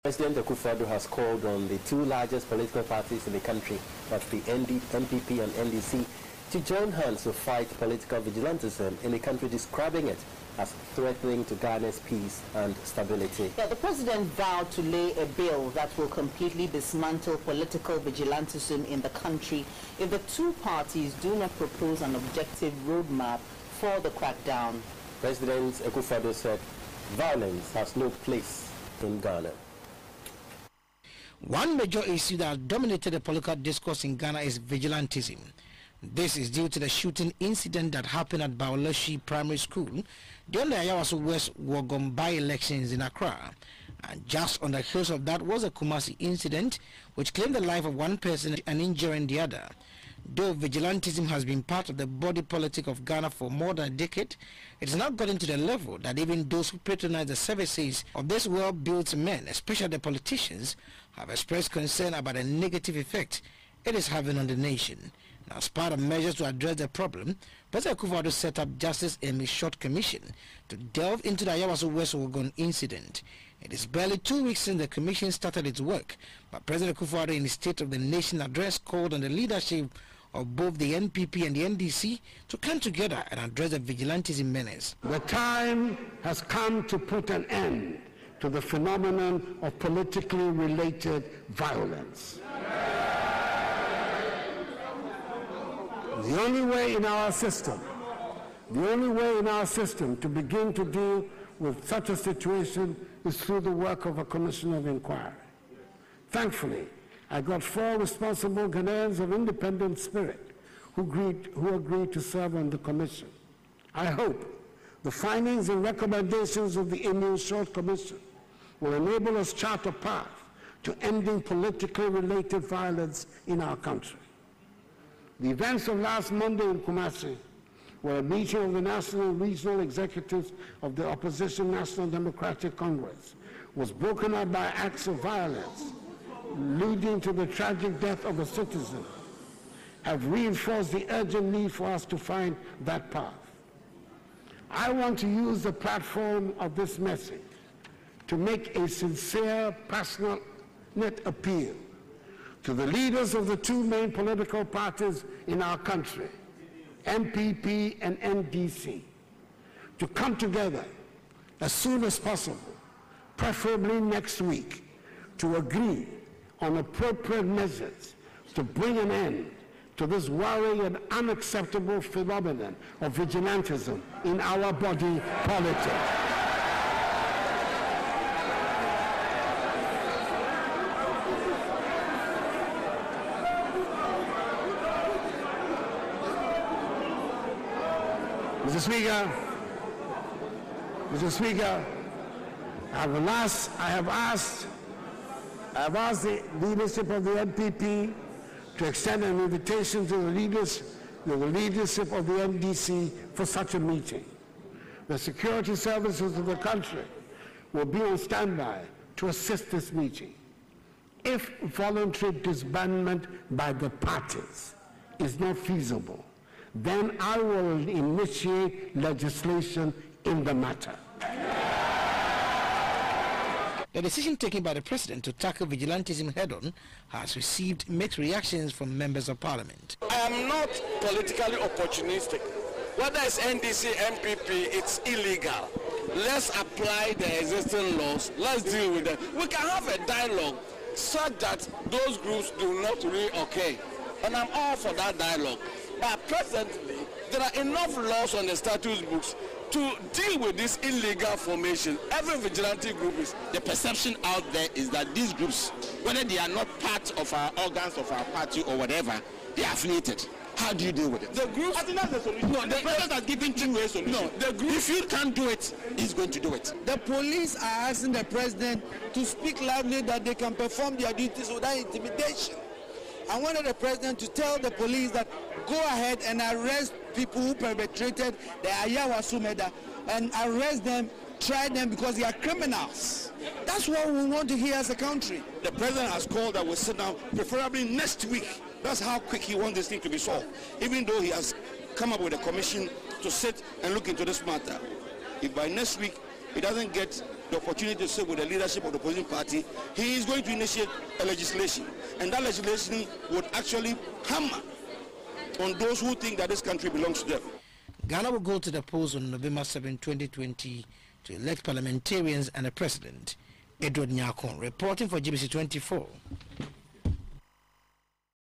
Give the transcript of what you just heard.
President Akufo-Addo has called on the two largest political parties in the country, that's the NPP and NDC, to join hands to fight political vigilantism in the country, describing it as threatening to Ghana's peace and stability. Yeah, the president vowed to lay a bill that will completely dismantle political vigilantism in the country if the two parties do not propose an objective roadmap for the crackdown. President Akufo-Addo said violence has no place in Ghana. One major issue that dominated the political discourse in Ghana is vigilantism. This is due to the shooting incident that happened at Baoloshi Primary School during the Ayawaso West Wogom by-elections in Accra. And just on the heels of that was a Kumasi incident which claimed the life of one person and injuring the other. Though vigilantism has been part of the body politic of Ghana for more than a decade, it has now gotten to the level that even those who patronize the services of these well-built men, especially the politicians, have expressed concern about the negative effect it is having on the nation. And as part of measures to address the problem, President Akufo-Addo set up Justice Amy Short Commission to delve into the Ayawaso West Wogon incident. It is barely 2 weeks since the commission started its work, but President Akufo-Addo in his State of the Nation address called on the leadership of both the NPP and the NDC to come together and address the vigilantism menace. The time has come to put an end to the phenomenon of politically related violence. The only way in our system to begin to deal with such a situation is through the work of a commission of inquiry. Thankfully, I got 4 responsible Ghanaians of independent spirit who agreed to serve on the commission. I hope the findings and recommendations of the Amy Short Commission will enable us chart a path to ending politically related violence in our country. The events of last Monday in Kumasi, where a meeting of the national and regional executives of the opposition National Democratic Congress was broken up by acts of violence, leading to the tragic death of a citizen, have reinforced the urgent need for us to find that path. I want to use the platform of this message to make a sincere, passionate appeal to the leaders of the two main political parties in our country, NPP and NDC, to come together as soon as possible, preferably next week, to agree on appropriate measures to bring an end to this worrying and unacceptable phenomenon of vigilantism in our body politic. Mr. Speaker, I have asked the leadership of the NPP to extend an invitation to the leadership of the NDC for such a meeting. The security services of the country will be on standby to assist this meeting. If voluntary disbandment by the parties is not feasible, then I will initiate legislation in the matter. The decision taken by the president to tackle vigilantism head-on has received mixed reactions from members of parliament. I am not politically opportunistic. Whether it's NDC, NPP, it's illegal. Let's apply the existing laws. Let's deal with them. We can have a dialogue such that those groups do not reoccur. And I'm all for that dialogue. But presently, there are enough laws on the statute books to deal with this illegal formation. Every vigilante group is, the perception out there is that these groups, whether they are not part of our organs of our party or whatever, they are affiliated. How do you deal with it? The groups, I think that's the solution. No, the president has given two-way solution. No, the group, if you can't do it, he's going to do it. The police are asking the president to speak loudly that they can perform their duties without intimidation. I wanted the president to tell the police that go ahead and arrest people who perpetrated the Ayawaso murder and arrest them, try them because they are criminals. That's what we want to hear as a country. The president has called that we'll sit down preferably next week. That's how quick he wants this thing to be solved. Even though he has come up with a commission to sit and look into this matter. If by next week he doesn't get the opportunity to sit with the leadership of the opposition party, he is going to initiate a legislation. And that legislation would actually hammer on those who think that this country belongs to them. Ghana will go to the polls on November 7, 2020 to elect parliamentarians and a president. Edward Nyakon reporting for GBC 24.